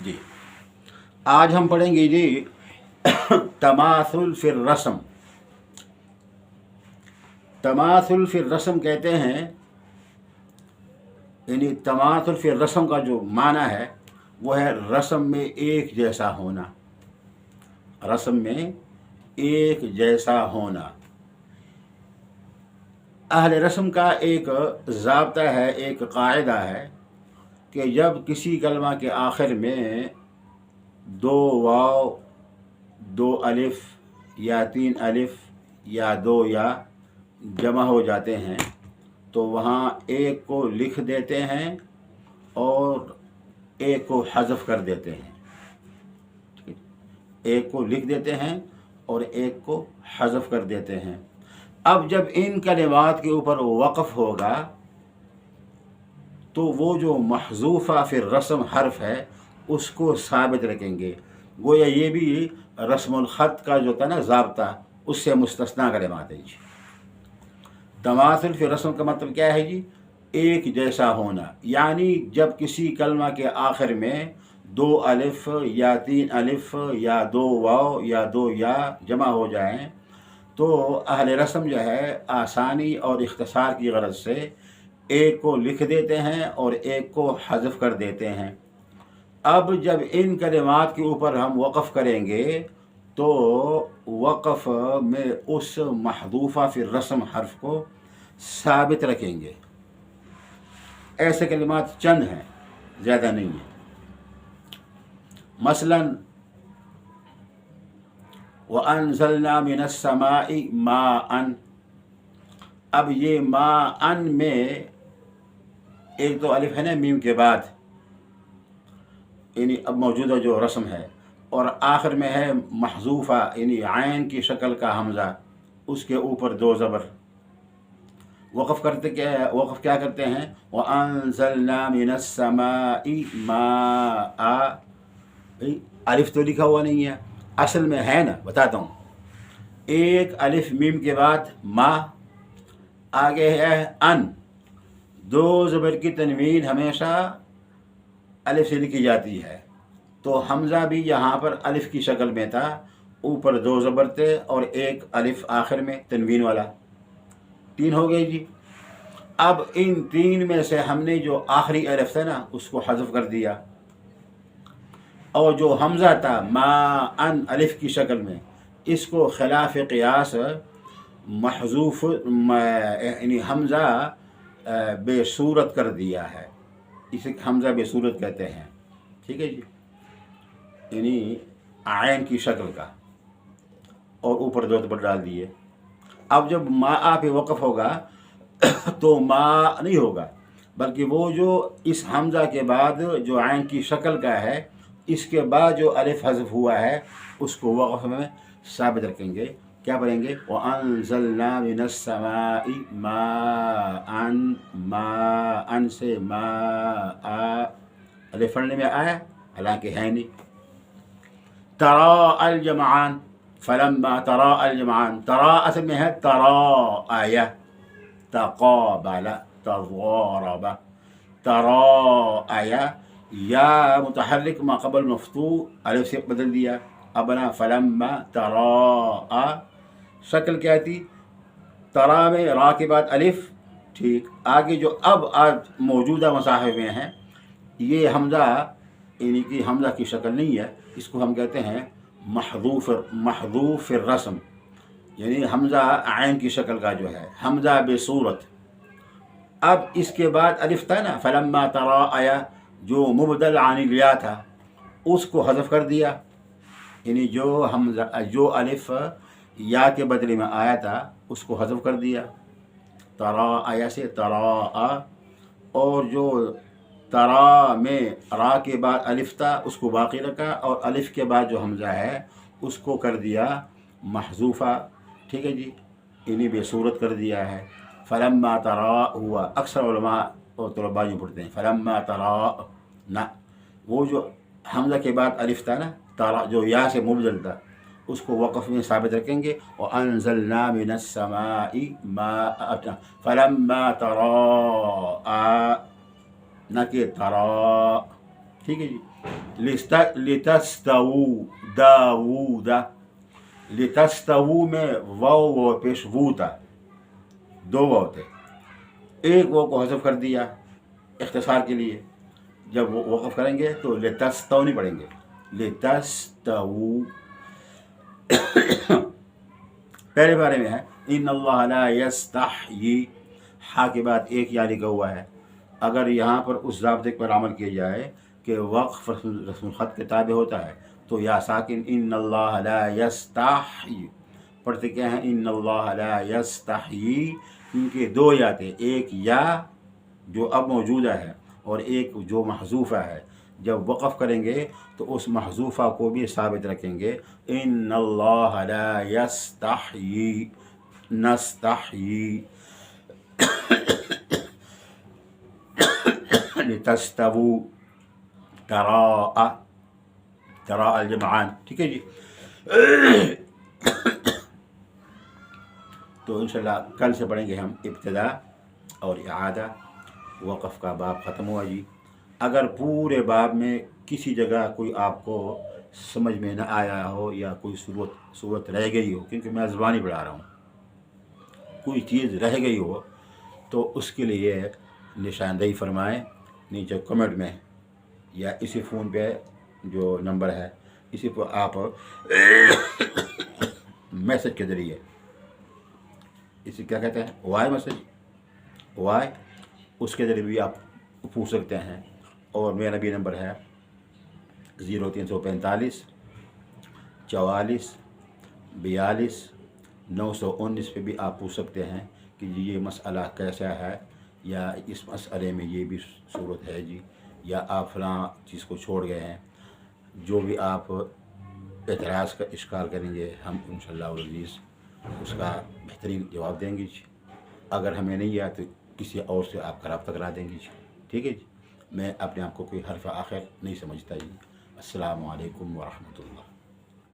जी, आज हम पढ़ेंगे जी तमासुल फिर रस्म। तमासुल फिर रस्म कहते हैं, यानी तमासुल फिर रस्म का जो माना है वो है रस्म में एक जैसा होना। रस्म में एक जैसा होना अहले रस्म का एक ज़ाब्ता है, एक कायदा है कि जब किसी कलमा के आखिर में दो वाव, दो अलिफ या तीन अलिफ या दो या जमा हो जाते हैं तो वहाँ एक को लिख देते हैं और एक को हज़फ कर देते हैं। एक को लिख देते हैं और एक को हज़फ कर देते हैं। अब जब इन कलिमात के ऊपर वक़फ़ होगा तो वो जो महज़ूफ़ा फिर रस्म हर्फ है उसको साबित रखेंगे। गोया ये भी रस्मुल ख़त का जो था ना ज़ाब्ता, उससे मुस्तस्ना कलिमात है जी। तमासुल फिर रस्म का मतलब क्या है जी? एक जैसा होना, यानी जब किसी कलमा के आखिर में दो अलिफ या तीन अलिफ या दो वाव या दो या जमा हो जाएं तो अहले रस्म जो है आसानी और इख्तिसार की गरज से एक को लिख देते हैं और एक को हज़फ कर देते हैं। अब जब इन कलिमात के ऊपर हम वक़फ़ करेंगे तो वक़फ़ में उस महज़ूफ़ा फिर रस्म हर्फ को साबित रखेंगे। ऐसे कलिमात चंद हैं, ज़्यादा नहीं है। मसलन वअन्ज़लना मिनस समाई माअन। अब ये माअन में एक तो अलिफ है ना मीम के बाद, यानी अब मौजूदा जो रस्म है, और आखिर में है महज़ूफ़ा यानी आयन की शक्ल का हमज़ा, उसके ऊपर दो ज़बर। वक़फ़ क्या करते हैं? वअन्ज़लना मिनस समाई माआ। अलिफ तो लिखा हुआ नहीं है, असल में है ना, बताता हूँ। एक अलिफ मीम के बाद मा, आगे है अन। दो ज़बर की तनवीन हमेशा अलिफ से लिखी जाती है, तो हमज़ा भी यहाँ पर अलिफ की शक्ल में था, ऊपर दो ज़बर थे और एक अलिफ आखिर में तनवीन वाला। तीन हो गई जी। अब इन तीन में से हमने जो आखिरी अलिफ था ना उसको हज़फ कर दिया, और जो हमज़ा था मा अन अलिफ की शक्ल में, इसको खिलाफ क़ियास महज़ूफ़ यानी हमज़ा बेसूरत कर दिया है। इसे हमज़ा बेसूरत कहते हैं, ठीक है जी, यानी आयन की शक्ल का, और ऊपर दो ज़बर डाल दिए। अब जब मा पे वक़फ़ होगा तो मा नहीं होगा, बल्कि वो जो इस हमज़ा के बाद जो आयन की शक्ल का है, इसके बाद जो अलिफ हज़फ हुआ है उसको वक़फ़ में साबित रखेंगे। क्या पढ़ेंगे? वअन्ज़लना मिनस समाई माअन। माअन से माआ अलिफ पढ़ने में आया, हालांकि है नहीं। तरा अल जमआन, फलम्मा तरा अल जमआन। तरा असल में है तरा आया, तक़ाबला, तज़ारबा। तरा आया, या मुतहर्रिक मा क़बल मफ़तूह अलिफ से बदल दिया। अब बना फलम्मा तरा। शक्ल क्या थी? तरा में रा के बाद अलिफ, ठीक। आगे जो अब आज मौजूदा मसाहिफ में है ये हमज़ा, यानी कि हमज़ा की शक्ल नहीं है, इसको हम कहते हैं महज़ूफ़ रस्म, यानी हमज़ा आयन की शक्ल का जो है, हमज़ा बेसूरत। अब इसके बाद अलिफ था ना, फलम्मा तरा आया, जो मुबदल आनी लिया था उसको हज़फ कर दिया, यानी जो हमज़ा जो अलिफ या के बदले में आया था उसको हज़फ कर दिया। तरा आया से तरा आ, और जो तरा में रा के बाद अलिफ था उसको बाकी रखा, और अलिफ के बाद जो हमज़ा है उसको कर दिया महज़ूफ़ा, ठीक है जी, इन्हीं बेसूरत कर दिया है। फलम्मा तरा हुआ, अक्सर उलमा और तलबा यूँ पढ़ते हैं फलम्मा तरा ना, वो जो हमज़ा के बाद अलिफ था ना, तरा जो या से मुबदल था, उसको वक़फ़ में साबित रखेंगे। और अनज़लना मिनस समाई माअ, फलम्मा तरा न कि तरा, ठीक है जी। लितस्तवू दाऊदा, लितस्तवू में वाव वो पेश वू था, दो वाव थे, एक वो को हज़फ कर दिया इख्तिसार के लिए। जब वो वक़फ़ करेंगे तो लितस्तव नहीं पढ़ेंगे, लितस्तवू। पहले बारे में है इन्नल्लाह ला यस्तहयी, हा के बाद एक या लिखा हुआ है। अगर यहाँ पर उस ज़ाब्ते पर अमल किया जाए कि वक़फ़ रस्मुल ख़त के ताबे होता है तो या साकिन इन्नल्लाह ला यस्तहयी पढ़ते क्या हैं, इन्नल्लाह ला यस्तहयी, इनके दो या थे, एक या जो अब मौजूदा है और एक जो महज़ूफ़ा है। जब वक़फ़ करेंगे तो उस महज़ूफ़ा को भी साबित रखेंगे, इन्नल्लाह ला यस्तहयी नस्तहयी लितस्तवू तराअ, तराअ अल-जमआन, ठीक है जी। तो इंशाल्लाह कल से पढ़ेंगे हम इब्तिदा और इआदा। वक़फ़ का बाब ख़त्म हुआ जी। अगर पूरे बाब में किसी जगह कोई आपको समझ में न आया हो या कोई सूरत रह गई हो, क्योंकि मैं ज़बानी पढ़ा रहा हूँ, कोई चीज़ रह गई हो तो उसके लिए निशानदेही फरमाएँ नीचे कमेंट में, या इसी फ़ोन पे जो नंबर है इसी पर आप मैसेज के ज़रिए, इसे क्या कहते हैं, वाई मैसेज, वाई, उसके ज़रिए भी आप पूछ सकते हैं। और मेरा भी नंबर है 0345 44 42 919 पे भी आप पूछ सकते हैं कि जी ये मसला कैसा है, या इस मसले में ये भी सूरत है जी, या आप फ़लाँ चीज़ को छोड़ गए हैं। जो भी आप एतराज़ का इश्काल करेंगे हम इंशाअल्लाह अज़ीज़ उसका बेहतरीन जवाब देंगे जी। अगर हमें नहीं आया तो किसी और से आप रब्ता करा देंगे जी, ठीक है जी। मैं अपने आप को कोई हर्फ आखिर नहीं समझता जी। अस्सलामु अलैकुम व रहमतुल्लाह।